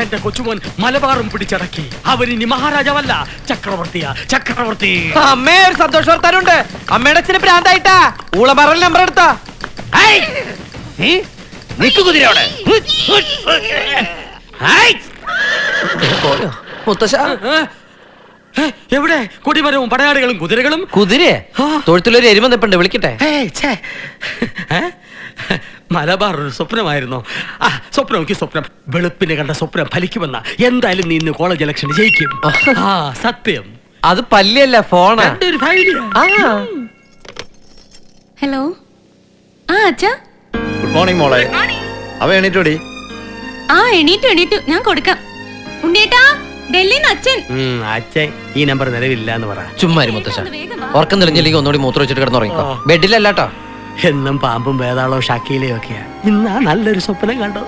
എന്റെ കൊച്ചുമോൻ മലബാറും പിടിച്ചടക്കി. അവരിനി മഹാരാജാവല്ല, ചക്രവർത്തിയാ, ചക്രവർത്തി. അമ്മേ ഒരു സന്തോഷ വർത്താനുണ്ട്. അമ്മയുടെ അച്ഛന് ഭ്രാന്തായിട്ടാ. ഊളമറൽ നമ്പർ എടുത്താ. കുതിരയോടെ മുത്തശ്ശ എവിടെ കൊടിമരവും പടയാളികളും കുതിരകളും? കുതിരയെ തൊഴുത്തിലൊരു എരുമ നിപ്പുണ്ട്, വിളിക്കട്ടെ? മലബാർ ഒരു സ്വപ്നമായിരുന്നു. സ്വപ്നം സ്വപ്നം, വെളുപ്പിനെ കണ്ട സ്വപ്നം ഫലിക്കുമെന്ന. എന്തായാലും നീ ഇന്ന് കോളേജ് ഇലക്ഷൻ ജയിക്കും. സത്യം. അത് പല്ലിയല്ല, ഫോണാ. ഹലോ. അച്ഛാ ഗുഡ് മോർണിംഗ് മോളെ. അവ എണീറ്റോടി? എണീറ്റു ഞാൻ കൊടുക്കാം. ഉണ്ണിയേട്ടാ, ഡൽഹിന്ന് അച്ഛൻ. അച്ഛൻ ഈ നമ്പർ നിലവില്ല എന്ന് പറ. ചുമ്മാ മുത്തശ്ശ, ഉറക്കം തെളിഞ്ഞില്ലെങ്കിൽ ഒന്നുകൂടി മൂത്ര വെച്ചിട്ട് കിടന്നുറങ്ങിക്കോ. ബെഡിലല്ലാട്ടോ. എന്നും പാമ്പും വേതാളോ ഷക്കീലയോ ഒക്കെയാ. ഇന്നാ നല്ലൊരു സ്വപ്നം കണ്ടത്.